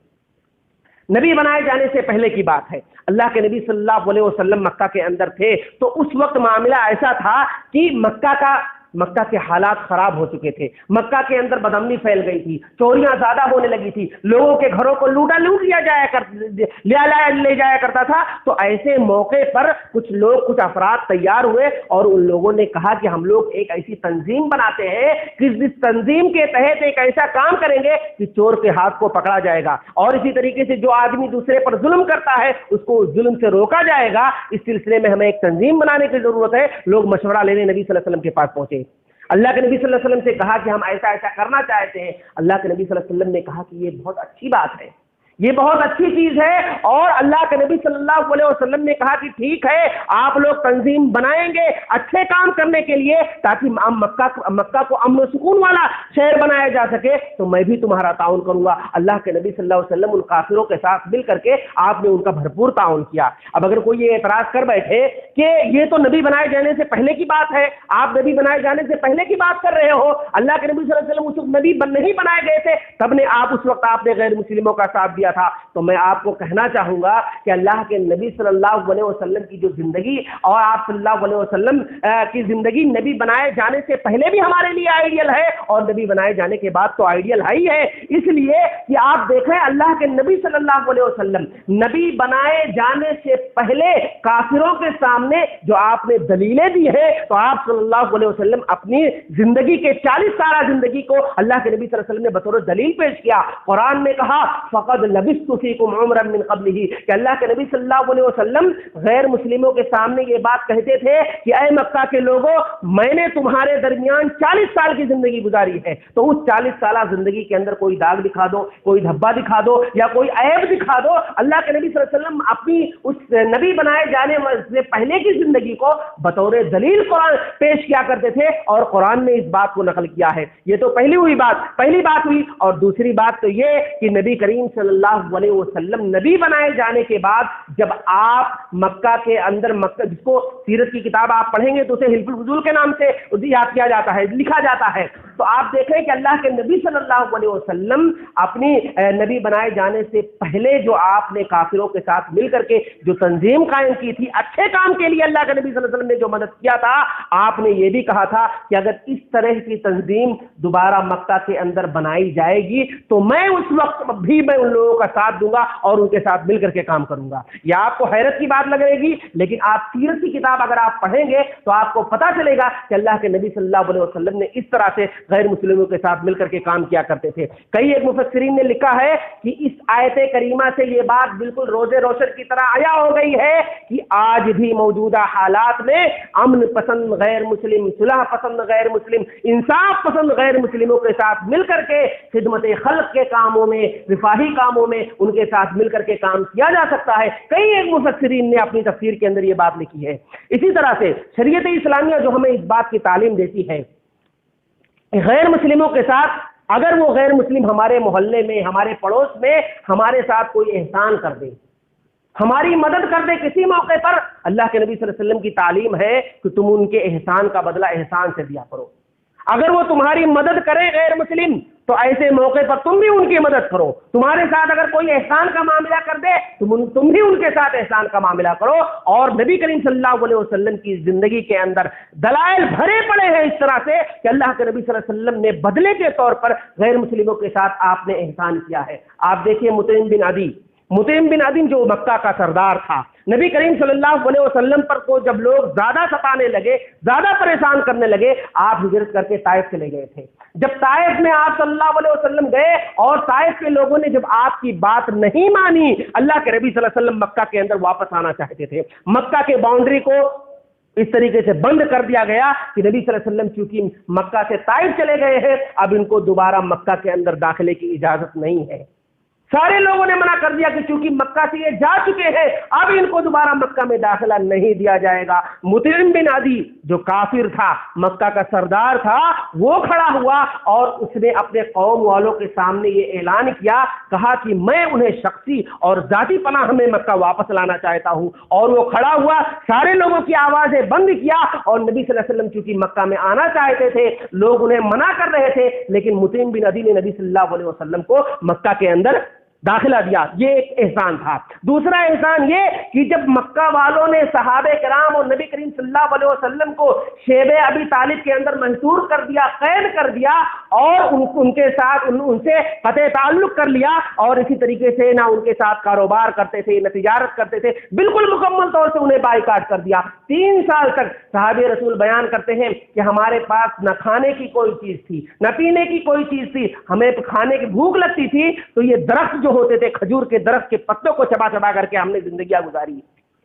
نبی بنائے جانے سے پہلے کی بات ہے، اللہ کے نبی صلی اللہ علیہ وسلم مکہ کے اندر تھے تو اس وقت معاملہ ایسا تھا کہ مکہ کا مکہ کے حالات خراب ہو چکے تھے، مکہ کے اندر بدامنی پھیل گئی تھی، چوریاں زیادہ ہونے لگی تھی، لوگوں کے گھروں کو لوٹ لیا لے جایا کرتا تھا۔ تو ایسے موقع پر کچھ لوگ، کچھ افراد تیار ہوئے اور ان لوگوں نے کہا کہ ہم لوگ ایک ایسی تنظیم بناتے ہیں کہ جس تنظیم کے تحت ایک ایسا کام کریں گے کہ چور کے ہاتھ کو پکڑا جائے گا، اور اسی طریقے سے جو آدمی دوسرے پر ظلم کرتا ہے اس کو ظلم سے روکا جائے گا۔ اس سلسلے میں ہمیں ایک تنظیم بنانے کی ضرورت ہے۔ لوگ مشورہ لینے نبی صلی اللہ علیہ وسلم کے پاس پہنچے، اللہ کے نبی صلی اللہ علیہ وسلم سے کہا کہ ہم ایسا ایسا کرنا چاہتے ہیں۔ اللہ کے نبی صلی اللہ علیہ وسلم نے کہا کہ یہ بہت اچھی بات ہے، یہ بہت اچھی چیز ہے، اور اللہ کے نبی صلی اللہ علیہ وسلم نے کہا کہ ٹھیک ہے، آپ لوگ تنظیم بنائیں گے اچھے کام کرنے کے لیے تاکہ مکہ کو امن و سکون والا شہر بنایا جا سکے، تو میں بھی تمہارا تعاون کروں گا۔ اللہ کے نبی صلی اللہ علیہ وسلم ان کافروں کے ساتھ مل کر کے آپ نے ان کا بھرپور تعاون کیا۔ اب اگر کوئی یہ اعتراض کر بیٹھے کہ یہ تو نبی بنائے جانے سے پہلے کی بات ہے، آپ نبی بنائے جانے سے پہلے کی بات کر رہے ہو، اللہ کے نبی صلی اللہ علیہ وسلم اس وقت نبی نہیں بنائے گئے تھے، تب نے آپ اس وقت آپ نے غیر مسلموں کا ساتھ دیا تھا، تو میں آپ کو کہنا چاہوں گا کہ اللہ کے نبی صلی اللہ علیہ وسلم کی جو زندگی اور آپ صلی اللہ علیہ وسلم کی زندگی نبی بنائے جانے سے پہلے بھی ہمارے لیے آئیڈیل ہے، اور نبی بنائے جانے کے بعد تو آئیڈیل ہے ہی ہے۔ اس لیے کہ آپ دیکھیں اللہ کے نبی صلی اللہ علیہ وسلم نبی بنائے جانے سے پہلے کافروں کے سامنے جو آپ نے دلیلیں دی ہیں، تو آپ صلی اللہ علیہ وسلم اپنی زندگی کے 40 سالہ زندگی کو اللہ کے نبی صلی اللہ علیہ وسلم نے بطور دلیل پیش کیا۔ قرآن میں کہا فقد لبثت فیکم عمرا من قبلہ، کہ اللہ کے نبی صلی اللہ علیہ وسلم غیر مسلموں کے سامنے یہ بات کہتے تھے کہ اے مکہ کے لوگوں، میں نے تمہارے درمیان 40 سال کی زندگی گزاری ہے، تو اس 40 سالہ زندگی کے اندر کوئی داغ دکھا دو، کوئی دھبا دکھا دو یا کوئی عیب دکھا دو۔ اللہ کے نبی صلی اللہ علیہ وسلم اپنی اس نبی بنائے جانے سے پہلے کی زندگی کو بطور دلیل قرآن پیش کیا کرتے تھے، اور قرآن نے اس بات کو نقل کیا ہے۔ یہ تو پہلی بات ہوئی، اور دوسری بات تو یہ کہ نبی کریم صلی اللہ علیہ وسلم نبی بنائے جانے کے بعد جب آپ مکہ کے اندر، مکہ جس کو سیرت کی کتاب آپ پڑھیں گے تو اسے حلف الفضول کے نام سے یاد کیا جاتا ہے، لکھا جاتا ہے، تو آپ دیکھیں کہ اللہ کے نبی صلی اللہ علیہ وسلم اپنی نبی بنائے جانے سے پہلے جو آپ نے کافروں کے ساتھ مل کر کے جو تنظیم قائم کی تھی اچھے کام کے لیے، اللہ کے نبی صلی اللہ علیہ وسلم نے جو مدد کیا تھا، آپ نے یہ بھی کہا تھا کہ اگر اس طرح کی تنظیم دوبارہ مکہ کے اندر بنائی جائے گی تو میں اس وقت بھی میں ان لوگوں کا ساتھ دوں گا اور ان کے ساتھ مل کر کے کام کروں گا۔ یہ آپ کو حیرت کی بات لگے گی، لیکن آپ سیرت کی کتاب اگر آپ پڑھیں گے تو آپ کو پتہ چلے گا کہ اللہ کے نبی صلی اللہ علیہ وسلم نے اس طرح سے غیر مسلموں کے ساتھ مل کر کے کام کیا کرتے تھے۔ کئی ایک مفسرین نے لکھا ہے کہ اس آیت کریمہ سے یہ بات بالکل روزے روشن کی طرح عیا ہو گئی ہے کہ آج بھی موجودہ حالات میں امن پسند غیر مسلم، صلح پسند غیر مسلم، انصاف پسند غیر مسلموں کے ساتھ مل کر کے خدمت خلق کے کاموں میں، رفاہی کاموں میں ان کے ساتھ مل کر کے کام کیا جا سکتا ہے۔ کئی ایک مفسرین نے اپنی تفسیر کے اندر یہ بات لکھی ہے۔ اسی طرح سے شریعت اسلامیہ جو ہمیں اس بات کی تعلیم دیتی ہے، غیر مسلموں کے ساتھ اگر وہ غیر مسلم ہمارے محلے میں، ہمارے پڑوس میں ہمارے ساتھ کوئی احسان کر دے، ہماری مدد کر دے کسی موقع پر، اللہ کے نبی صلی اللہ علیہ وسلم کی تعلیم ہے کہ تم ان کے احسان کا بدلہ احسان سے دیا کرو۔ اگر وہ تمہاری مدد کرے غیر مسلم تو ایسے موقع پر تم بھی ان کی مدد کرو۔ تمہارے ساتھ اگر کوئی احسان کا معاملہ کر دے تم بھی ان کے ساتھ احسان کا معاملہ کرو۔ اور نبی کریم صلی اللہ علیہ وسلم کی زندگی کے اندر دلائل بھرے پڑے ہیں اس طرح سے کہ اللہ کے نبی صلی اللہ علیہ وسلم نے بدلے کے طور پر غیر مسلموں کے ساتھ آپ نے احسان کیا ہے۔ آپ دیکھیے مطعم بن عدی جو مکہ کا سردار تھا، نبی کریم صلی اللہ علیہ وسلم پر کو جب لوگ زیادہ ستانے لگے، زیادہ پریشان کرنے لگے، آپ ہجرت کر کے طائف چلے گئے تھے۔ جب طائف میں آپ صلی اللہ علیہ وسلم گئے اور طائف کے لوگوں نے جب آپ کی بات نہیں مانی، اللہ کے نبی صلی اللہ علیہ وسلم مکہ کے اندر واپس آنا چاہتے تھے۔ مکہ کے باؤنڈری کو اس طریقے سے بند کر دیا گیا کہ نبی صلی اللہ علیہ وسلم چونکہ مکہ سے طائف چلے گئے ہیں، اب ان کو دوبارہ مکہ کے اندر داخلے کی اجازت نہیں ہے۔ سارے لوگوں نے منع کر دیا کہ چونکہ مکہ سے یہ جا چکے ہیں اب ان کو دوبارہ مکہ میں داخلہ نہیں دیا جائے گا۔ مطعم بن عدی جو کافر تھا، مکہ کا سردار تھا، وہ کھڑا ہوا اور اس نے اپنے قوم والوں کے سامنے یہ اعلان کیا، کہا کہ میں انہیں شخصی اور ذاتی پناہ میں مکہ واپس لانا چاہتا ہوں۔ اور وہ کھڑا ہوا، سارے لوگوں کی آوازیں بند کیا، اور نبی صلی اللہ علیہ وسلم چونکہ مکہ میں آنا چاہتے تھے، لوگ انہیں منع کر رہے تھے، لیکن مطعم بن عدی نے نبی صلی اللہ علیہ وسلم کو مکہ کے اندر داخلہ دیا، یہ ایک احسان تھا۔ دوسرا احسان یہ کہ جب مکہ والوں نے صحابہ کرام اور نبی کریم صلی اللہ علیہ وسلم کو شیب ابی طالب کے اندر محصور کر دیا، قید کر دیا اور ان کے ساتھ ان سے قطع تعلق کر لیا، اور اسی طریقے سے نہ ان کے ساتھ کاروبار کرتے تھے نہ تجارت کرتے تھے، بالکل مکمل طور سے انہیں بائیکاٹ کر دیا۔ 3 سال تک صحابہ رسول بیان کرتے ہیں کہ ہمارے پاس نہ کھانے کی کوئی چیز تھی نہ پینے کی کوئی چیز تھی، ہمیں کھانے کی بھوک لگتی تھی تو یہ درخت جو ہوتے تھے کھجور کے درخت کے پتوں کو چبا چبا کر کے ہم نے زندگیاں گزاری۔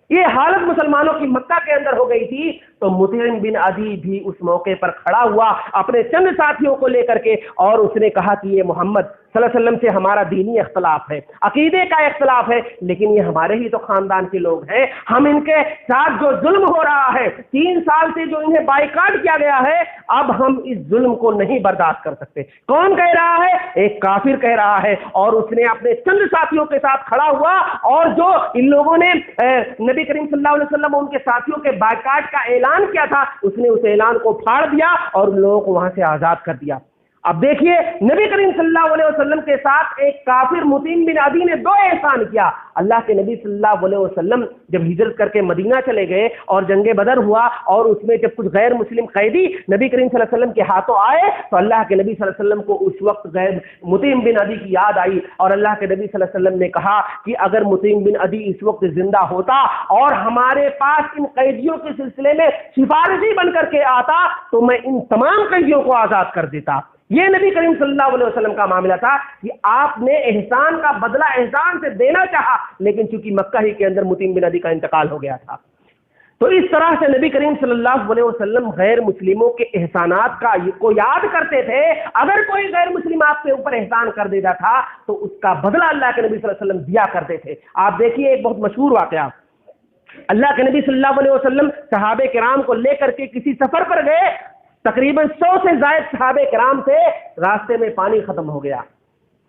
یہ حالت مسلمانوں کی مکہ کے اندر ہو گئی تھی، تو مطعم بن عدی بھی اس موقع پر کھڑا ہوا اپنے چند ساتھیوں کو لے کر کے، اور اس نے کہا کہ یہ محمد صلی اللہ علیہ وسلم سے ہمارا دینی اختلاف ہے، عقیدے کا اختلاف ہے، لیکن یہ ہمارے ہی تو خاندان کے لوگ ہیں، ہم ان کے ساتھ جو ظلم ہو رہا ہے 3 سال سے جو انہیں بائیکاٹ کیا گیا ہے، اب ہم اس ظلم کو نہیں برداشت کر سکتے۔ کون کہہ رہا ہے؟ ایک کافر کہہ رہا ہے، اور اس نے اپنے چند ساتھیوں کے ساتھ کھڑا ہوا، اور جو ان لوگوں نے نبی کریم صلی اللہ علیہ وسلم اور ان کے ساتھیوں کے بائیکاٹ کا اعلان کیا تھا، اس نے اس اعلان کو پھاڑ دیا اور ان لوگوں کو وہاں سے آزاد کر دیا۔ اب دیکھیے نبی کریم صلی اللہ علیہ وسلم کے ساتھ ایک کافر مطعم بن عدی نے 2 احسان کیا۔ اللہ کے نبی صلی اللہ علیہ وسلم جب ہجرت کر کے مدینہ چلے گئے اور جنگ بدر ہوا، اور اس میں جب کچھ غیر مسلم قیدی نبی کریم صلی اللہ علیہ وسلم کے ہاتھوں آئے، تو اللہ کے نبی صلی اللہ علیہ وسلم کو اس وقت مطعم بن عدی کی یاد آئی، اور اللہ کے نبی صلی اللہ علیہ وسلم نے کہا کہ اگر مطعم بن عدی اس وقت زندہ ہوتا اور ہمارے پاس ان قیدیوں کے سلسلے میں سفارشی بن کر کے آتا تو میں ان تمام قیدیوں کو آزاد کر دیتا۔ یہ نبی کریم صلی اللہ علیہ وسلم کا معاملہ تھا کہ آپ نے احسان کا بدلہ احسان سے دینا چاہا، لیکن چونکہ مکہ ہی کے اندر مطعم بن عدی کا انتقال ہو گیا تھا۔ تو اس طرح سے نبی کریم صلی اللہ علیہ وسلم غیر مسلموں کے احسانات کو یاد کرتے تھے۔ اگر کوئی غیر مسلم آپ کے اوپر احسان کر دیتا تھا تو اس کا بدلہ اللہ کے نبی صلی اللہ علیہ وسلم دیا کرتے تھے۔ آپ دیکھیے ایک بہت مشہور واقعہ، اللہ کے نبی صلی اللہ علیہ وسلم صحابہ کرام کو لے کر کے کسی سفر پر گئے، تقریباً 100 سے زائد صحابہ کرام تھے، راستے میں پانی ختم ہو گیا،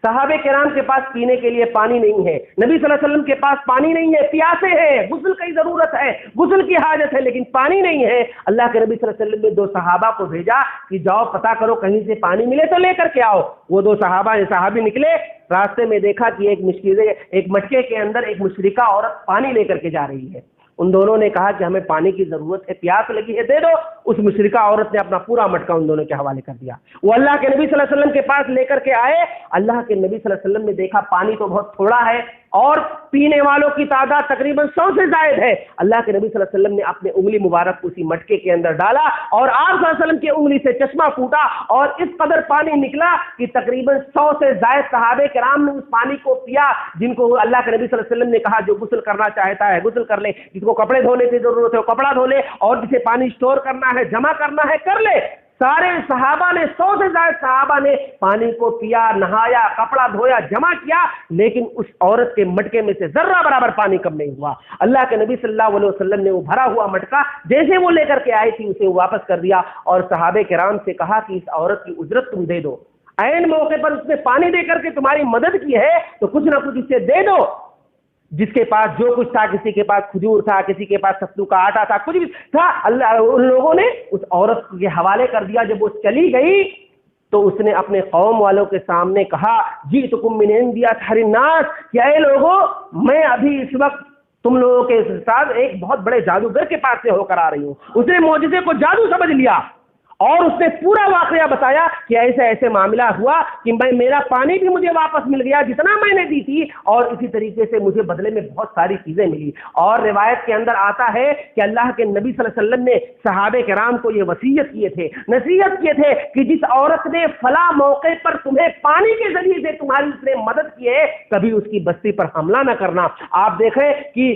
صحابہ کرام کے پاس پینے کے لیے پانی نہیں ہے، نبی صلی اللہ علیہ وسلم کے پاس پانی نہیں ہے، پیاسے ہیں، غسل کی ضرورت ہے، غسل کی حاجت ہے، لیکن پانی نہیں ہے۔ اللہ کے نبی صلی اللہ علیہ وسلم نے 2 صحابہ کو بھیجا کہ جاؤ پتہ کرو کہیں سے پانی ملے تو لے کر کے آؤ۔ وہ 2 صحابی نکلے، راستے میں دیکھا کہ ایک مٹکے کے اندر ایک مشرکہ عورت پانی لے کر کے جا رہی ہے۔ ان دونوں نے کہا کہ ہمیں پانی کی ضرورت ہے، پیاس لگی ہے، دے دو۔ اس مشرکہ عورت نے اپنا پورا مٹکا ان دونوں کے حوالے کر دیا۔ وہ اللہ کے نبی صلی اللہ علیہ وسلم کے پاس لے کر کے آئے، اللہ کے نبی صلی اللہ علیہ وسلم نے دیکھا پانی تو بہت تھوڑا ہے اور پینے والوں کی تعداد تقریباً 100 سے زائد ہے۔ اللہ کے نبی صلی اللہ علیہ وسلم نے اپنے انگلی مبارک اسی مٹکے کے اندر ڈالا، اور آپ صلی اللہ علیہ وسلم کی انگلی سے چشمہ پھوٹا، اور اس قدر پانی نکلا کہ تقریباً 100 سے زائد صحابہ کرام نے اس پانی کو پیا، جن کو اللہ کے نبی صلی اللہ علیہ وسلم نے کہا جو غسل کرنا چاہتا ہے غسل کر لے، جس کو کپڑے دھونے کی ضرورت ہے وہ کپڑا دھو لے، اور جسے پانی اسٹور کرنا ہے جمع کرنا ہے کر لے۔ سارے صحابہ نے 100 سے زائد صحابہ نے پانی کو پیا، نہایا، کپڑا دھویا، جمع کیا، لیکن اس عورت کے مٹکے میں سے ذرہ برابر پانی کم نہیں ہوا۔ اللہ کے نبی صلی اللہ علیہ وسلم نے وہ بھرا ہوا مٹکا جیسے وہ لے کر کے آئی تھی اسے واپس کر دیا، اور صحابہ کرام سے کہا کہ اس عورت کی اجرت تم دے دو، عین موقع پر اس نے پانی دے کر کے تمہاری مدد کی ہے تو کچھ نہ کچھ اسے دے دو۔ جس کے پاس جو کچھ تھا، کسی کے پاس کھجور تھا، کسی کے پاس ستو کا آٹا تھا، کچھ بھی تھا، ان لوگوں نے اس عورت کے حوالے کر دیا۔ جب وہ چلی گئی تو اس نے اپنے قوم والوں کے سامنے کہا جئتکم من عند اطہر الناس، کہ اے لوگوں میں ابھی اس وقت تم لوگوں کے ساتھ ایک بہت بڑے جادوگر کے پاس سے ہو کر آ رہی ہوں۔ اس نے معجزے کو جادو سمجھ لیا، اور اس نے پورا واقعہ بتایا کہ ایسے ایسے معاملہ ہوا کہ میرا پانی بھی مجھے واپس مل گیا جتنا میں نے دی تھی، اور اسی طریقے سے مجھے بدلے میں بہت ساری چیزیں ملی۔ اور روایت کے اندر آتا ہے کہ اللہ کے نبی صلی اللہ علیہ وسلم نے صحابہ کرام کو یہ وصیت نصیحت کیے تھے کہ جس عورت نے فلاں موقع پر تمہیں پانی کے ذریعے سے تمہاری اس نے مدد کی ہے، کبھی اس کی بستی پر حملہ نہ کرنا۔ آپ دیکھیں کہ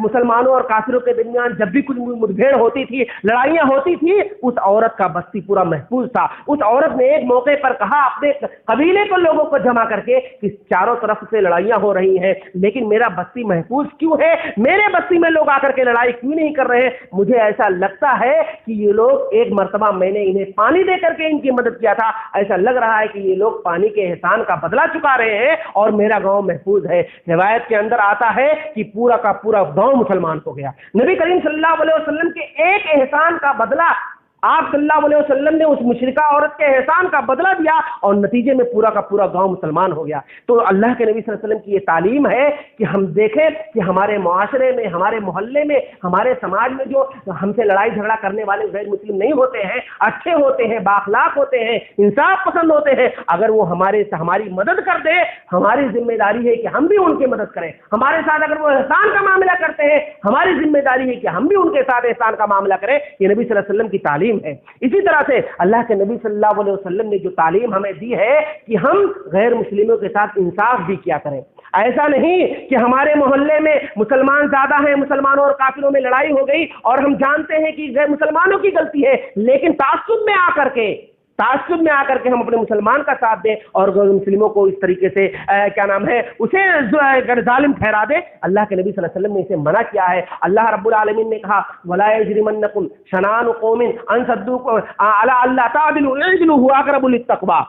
مسلمانوں اور کافروں کے درمیان جب بھی کچھ مدبھیڑ ہوتی تھی، لڑائیاں ہوتی تھی، اس عورت کا بستی پورا محفوظ تھا۔ اس عورت نے ایک موقع پر کہا اپنے قبیلے کو لوگوں کو جمع کر کے کہ چاروں طرف سے لڑائیاں ہو رہی ہیں، لیکن میرا بستی محفوظ کیوں ہے؟ میرے بستی میں لوگ آ کر کے لڑائی کیوں نہیں کر رہے؟ مجھے ایسا لگتا ہے کہ یہ لوگ ایک مرتبہ میں نے انہیں پانی دے کر کے ان کی مدد کیا تھا، ایسا لگ رہا ہے کہ یہ لوگ پانی کے احسان کا بدلہ چکا رہے ہیں اور میرا گاؤں محفوظ ہے۔ روایت کے اندر آتا ہے کہ پورا کا پورا گاؤں مسلمان ہو گیا۔ نبی کریم صلی اللہ علیہ وسلم کے ایک احسان کا بدلہ آپ صلی اللہ علیہ وسلم نے اس مشرکہ عورت کے احسان کا بدلہ دیا اور نتیجے میں پورا کا پورا گاؤں مسلمان ہو گیا۔ تو اللہ کے نبی صلی اللہ علیہ وسلم کی یہ تعلیم ہے کہ ہم دیکھیں کہ ہمارے معاشرے میں، ہمارے محلے میں، ہمارے سماج میں جو ہم سے لڑائی جھگڑا کرنے والے غیر مسلم نہیں ہوتے ہیں، اچھے ہوتے ہیں، بااخلاق ہوتے ہیں، انصاف پسند ہوتے ہیں، اگر وہ ہماری مدد کر دے، ہماری ذمہ داری ہے کہ ہم بھی ان کی مدد کریں۔ ہمارے ساتھ اگر وہ احسان کا معاملہ کرتے ہیں، ہماری ذمہ داری ہے کہ ہم بھی ان کے ساتھ احسان کا معاملہ کریں۔ یہ نبی صلی اللہ علیہ وسلم کی تعلیم ہے۔ اسی طرح سے اللہ کے نبی صلی اللہ علیہ وسلم نے جو تعلیم ہمیں دی ہے کہ ہم غیر مسلموں کے ساتھ انصاف بھی کیا کریں۔ ایسا نہیں کہ ہمارے محلے میں مسلمان زیادہ ہیں، مسلمانوں اور کافروں میں لڑائی ہو گئی اور ہم جانتے ہیں کہ غیر مسلمانوں کی غلطی ہے، لیکن تعصب میں آ کر کے ہم اپنے مسلمان کا ساتھ دیں اور غیر مسلموں کو اس طریقے سے اسے ظالم ٹھہرا دے۔ اللہ کے نبی صلی اللہ علیہ وسلم نے اسے منع کیا ہے۔ اللہ رب العالمین نے کہا وَلَا يَجْرِمَنَّكُمْ شَنَآنُ قَوْمٍ أَن صَدُّوكُمْ عَلَىٰ أَلَّا تَعْدِلُوا اعْدِلُوا هُوَ أَقْرَبُ لِلتَّقْوَىٰ،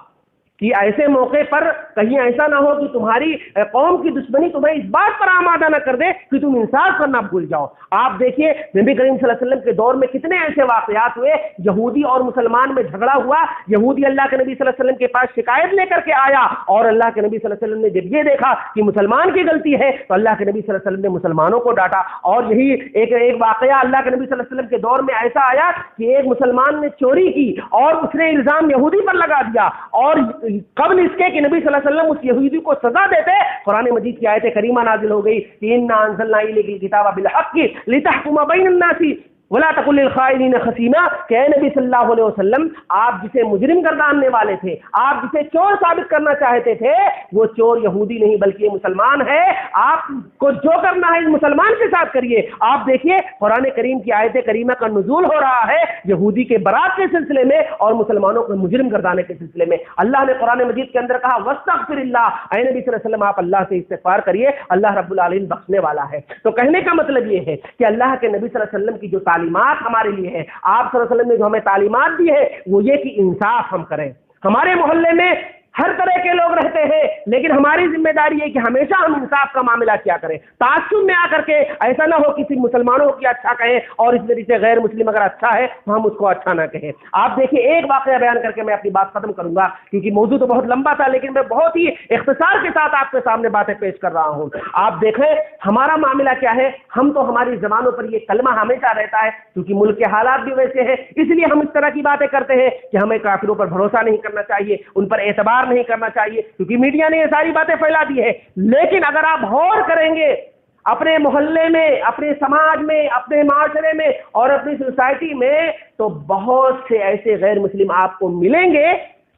کہ ایسے موقع پر کہیں ایسا نہ ہو کہ تمہاری قوم کی دشمنی تمہیں اس بات پر آمادہ نہ کر دے کہ تم انصاف کرنا بھول جاؤ۔ آپ دیکھیے نبی کریم صلی اللہ علیہ وسلم کے دور میں کتنے ایسے واقعات ہوئے، یہودی اور مسلمان میں جھگڑا ہوا، یہودی اللہ کے نبی صلی اللہ علیہ وسلم کے پاس شکایت لے کر کے آیا اور اللہ کے نبی صلی اللہ علیہ وسلم نے جب یہ دیکھا کہ مسلمان کی غلطی ہے تو اللہ کے نبی صلی اللہ علیہ وسلم نے مسلمانوں کو ڈانٹا۔ اور یہی ایک واقعہ اللہ کے نبی صلی اللہ علیہ وسلم کے دور میں ایسا آیا کہ ایک مسلمان نے چوری کی اور اس نے الزام یہودی پر لگا دیا، اور قبل اس کے کہ نبی صلی اللہ علیہ وسلم اس یہودی کو سزا دیتے، قرآن مجید کی آیت کریمہ نازل ہو گئی کہ انا انزلنا الیک الکتاب بالحق لتحکم بین الناس ولا تقل للخائنین خصیما، کہ اے نبی صلی اللہ علیہ وسلم آپ جسے مجرم گرداننے والے تھے، آپ جسے چور ثابت کرنا چاہتے تھے، وہ چور یہودی نہیں بلکہ یہ مسلمان ہے، آپ کو جو کرنا ہے اس مسلمان کے ساتھ کریے۔ آپ دیکھیے قرآن کریم کی آیت کریمہ کا نزول ہو رہا ہے یہودی کے برات کے سلسلے میں اور مسلمانوں کو مجرم گردانے کے سلسلے میں۔ اللہ نے قرآن مجید کے اندر کہا واستغفر اللہ، اے نبی صلی اللہ علیہ وسلم آپ اللہ سے استغفار کریے، اللہ رب العالمین بخشنے والا ہے۔ تو کہنے کا مطلب یہ ہے کہ اللہ کے نبی صلی اللہ علیہ وسلم کی جو تعلیمات ہمارے لیے ہے، آپ صلی اللہ علیہ وسلم نے جو ہمیں تعلیمات دی ہے وہ یہ کہ انصاف ہم کریں۔ ہمارے محلے میں ہر طرح کے لوگ رہتے ہیں، لیکن ہماری ذمہ داری ہے کہ ہمیشہ ہم انصاف کا معاملہ کیا کریں، تعصب میں آ کر کے ایسا نہ ہو کسی مسلمانوں کی اچھا کہیں اور اس طریقے سے غیر مسلم اگر اچھا ہے تو ہم اس کو اچھا نہ کہیں۔ آپ دیکھیے ایک واقعہ بیان کر کے میں اپنی بات ختم کروں گا کیونکہ موضوع تو بہت لمبا تھا، لیکن میں بہت ہی اختصار کے ساتھ آپ کے سامنے باتیں پیش کر رہا ہوں۔ آپ دیکھیں ہمارا معاملہ کیا ہے، ہم تو ہماری زبانوں پر یہ کلمہ ہمیشہ رہتا ہے کیونکہ ملک کے حالات بھی ویسے ہیں، اس لیے ہم اس طرح کی باتیں کرتے ہیں کہ ہمیں کافروں پر بھروسہ نہیں کرنا چاہیے، ان پر اعتبار نہیں کرنا چاہیے کیونکہ میڈیا نے یہ ساری باتیں پھیلا دی ہے۔ لیکن اگر آپ غور کریں گے اپنے محلے میں، اپنے سماج میں، اپنے معاشرے میں اور اپنی سوسائٹی میں، تو بہت سے ایسے غیر مسلم آپ کو ملیں گے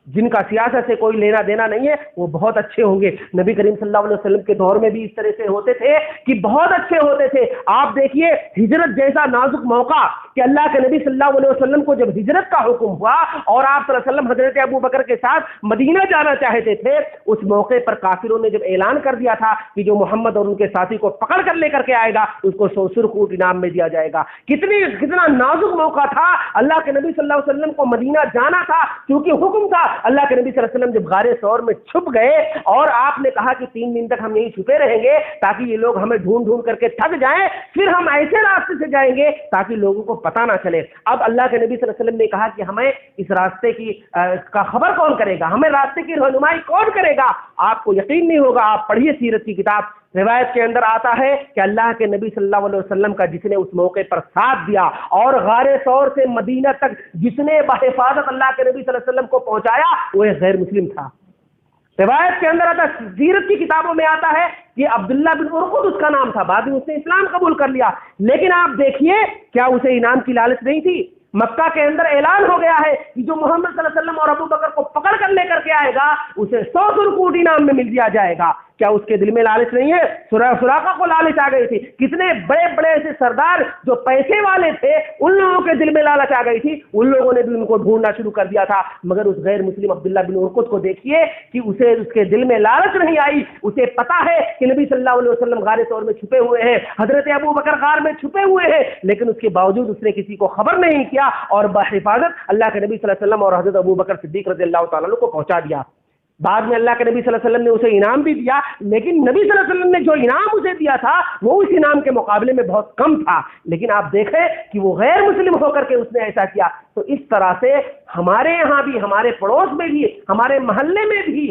جن کا سیاست سے کوئی لینا دینا نہیں ہے، وہ بہت اچھے ہوں گے۔ نبی کریم صلی اللہ علیہ وسلم کے دور میں بھی اس طرح سے ہوتے تھے کہ بہت اچھے ہوتے تھے۔ آپ دیکھیے ہجرت جیسا نازک موقع کہ اللہ کے نبی صلی اللہ علیہ وسلم کو جب ہجرت کا حکم ہوا اور آپ صلی اللہ علیہ وسلم حضرت ابو بکر کے ساتھ مدینہ جانا چاہتے تھے، اس موقع پر کافروں نے جب اعلان کر دیا تھا کہ جو محمد اور ان کے ساتھی کو پکڑ کر لے کر کے آئے گا اس کو 100 سرخ اونٹ انعام میں دیا جائے گا۔ کتنا نازک موقع تھا، اللہ کے نبی صلی اللہ علیہ وسلم کو مدینہ جانا تھا کیونکہ حکم تھا۔ اللہ کے نبی صلی اللہ علیہ وسلم جب غار ثور میں چھپ گئے اور آپ نے کہا کہ 3 دن تک ہم یہیں چھپے رہیں گے تاکہ یہ لوگ ہمیں ڈھونڈ کر کے تھک جائیں، پھر ہم ایسے راستے سے جائیں گے تاکہ لوگوں کو پتہ نہ چلے۔ اب اللہ کے نبی صلی اللہ علیہ وسلم نے کہا کہ ہمیں اس راستے کا خبر کون کرے گا، ہمیں راستے کی رہنمائی کون کرے گا؟ آپ کو یقین نہیں ہوگا، آپ پڑھیے سیرت کی کتاب، روایت کے اندر آتا ہے کہ اللہ کے نبی صلی اللہ علیہ وسلم کا جس نے اس موقع پر ساتھ دیا اور غار ثور سے مدینہ تک جس نے بحفاظت اللہ کے نبی صلی اللہ علیہ وسلم کو پہنچایا وہ ایک غیر مسلم تھا۔ روایت کے اندر آتا، سیرت کی کتابوں میں آتا ہے کہ عبداللہ بن ارقد اس کا نام تھا، بعد میں اس نے اسلام قبول کر لیا، لیکن آپ دیکھیے کیا اسے انعام کی لالچ نہیں تھی؟ مکہ کے اندر اعلان ہو گیا ہے کہ جو محمد صلی اللہ علیہ وسلم اور ابو بکر کو پکڑ کر لے کر کے آئے گا اسے 100 سرخ اونٹ انعام میں مل دیا جائے گا۔ کیا اس کے دل میں لالچ نہیں ہے؟ سراقہ کو لالچ آ گئی تھی، کتنے بڑے بڑے ایسے سردار جو پیسے والے تھے ان لوگوں کے دل میں لالچ آ گئی تھی، ان لوگوں نے بھی ان کو ڈھونڈنا شروع کر دیا تھا، مگر اس غیر مسلم عبداللہ بن ارقد کو دیکھیے کہ اسے اس کے دل میں لالچ نہیں آئی، اسے پتا ہے کہ نبی صلی اللہ علیہ وسلم غار ثور میں چھپے ہوئے ہیں، حضرت ابو بکر غار میں چھپے ہوئے ہیں، لیکن اس کے باوجود اس نے کسی کو خبر نہیں کیا اور بحفاظت اللہ کے نبی صلی اللہ علیہ وسلم اور حضرت ابو بکر صدیق رضی اللہ تعالیٰ عنہ کو پہنچا دیا۔ بعد میں اللہ کے نبی صلی اللہ علیہ وسلم نے اسے انعام بھی دیا، لیکن نبی صلی اللہ علیہ وسلم نے جو انعام اسے دیا تھا وہ اس انعام کے مقابلے میں بہت کم تھا، لیکن آپ دیکھیں کہ وہ غیر مسلم ہو کر کے اس نے ایسا کیا۔ تو اس طرح سے ہمارے یہاں بھی، ہمارے پڑوس میں بھی، ہمارے محلے میں بھی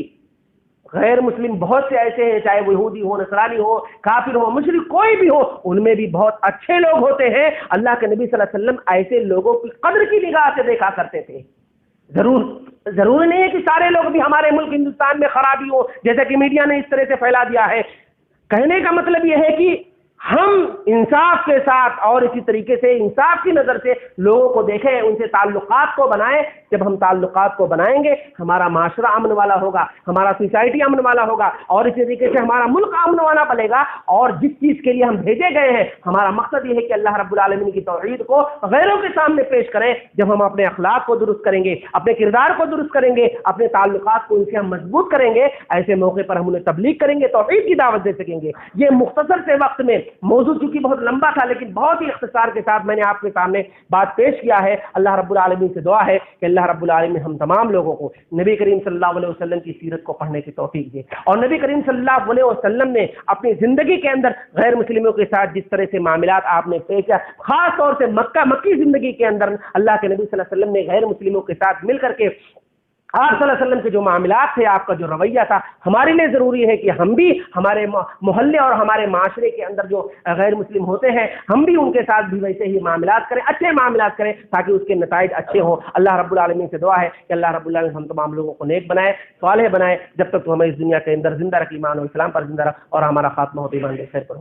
غیر مسلم بہت سے ایسے ہیں، چاہے وہ یہودی ہو، نصرانی ہو، کافر ہو، مشرک کوئی بھی ہو، ان میں بھی بہت اچھے لوگ ہوتے ہیں۔ اللہ کے نبی صلی اللہ علیہ وسلم ایسے لوگوں کی قدر کی نگاہ سے دیکھا کرتے تھے۔ ضروری نہیں ہے کہ سارے لوگ بھی ہمارے ملک ہندوستان میں خرابی ہو، جیسے کہ میڈیا نے اس طرح سے پھیلا دیا ہے۔ کہنے کا مطلب یہ ہے کہ ہم انصاف کے ساتھ اور اسی طریقے سے انصاف کی نظر سے لوگوں کو دیکھیں، ان سے تعلقات کو بنائیں۔ جب ہم تعلقات کو بنائیں گے ہمارا معاشرہ امن والا ہوگا، ہمارا سوسائٹی امن والا ہوگا، اور اسی طریقے سے ہمارا ملک امن والا بنے گا۔ اور جس چیز کے لیے ہم بھیجے گئے ہیں، ہمارا مقصد یہ ہے کہ اللہ رب العالمین کی توحید کو غیروں کے سامنے پیش کریں۔ جب ہم اپنے اخلاق کو درست کریں گے، اپنے کردار کو درست کریں گے، اپنے تعلقات کو ان سے ہم مضبوط کریں گے، ایسے موقع پر ہم انہیں تبلیغ کریں گے، توحید کی دعوت دے سکیں گے۔ یہ مختصر سے وقت میں موضوع چونکہ بہت لمبا تھا، لیکن بہت ہی اختصار کے ساتھ میں نے آپ کے سامنے بات پیش کیا ہے۔ اللہ رب العالمین سے دعا ہے کہ اللہ رب العالمین ہم تمام لوگوں کو نبی کریم صلی اللہ علیہ وسلم کی سیرت کو پڑھنے کی توفیق دے، اور نبی کریم صلی اللہ علیہ وسلم نے اپنی زندگی کے اندر غیر مسلموں کے ساتھ جس طرح سے معاملات آپ نے پیش کیا، خاص طور سے مکی زندگی کے اندر اللہ کے نبی صلی اللہ علیہ وسلم نے غیر مسلموں کے ساتھ مل کر کے آپ صلی اللہ علیہ وسلم کے جو معاملات تھے، آپ کا جو رویہ تھا، ہمارے لیے ضروری ہے کہ ہم بھی ہمارے محلے اور ہمارے معاشرے کے اندر جو غیر مسلم ہوتے ہیں، ہم بھی ان کے ساتھ بھی ویسے ہی معاملات کریں، اچھے معاملات کریں، تاکہ اس کے نتائج اچھے ہوں۔ اللہ رب العالمین سے دعا ہے کہ اللہ رب العالمین ہم تمام لوگوں کو نیک بنائے، صالح بنائے، جب تک تو ہمیں اس دنیا کے اندر زندہ رکھ، ایمان و اسلام پر زندہ رکھ، اور ہمارا خاتمہ ہوتے ایمان کے خیر پر۔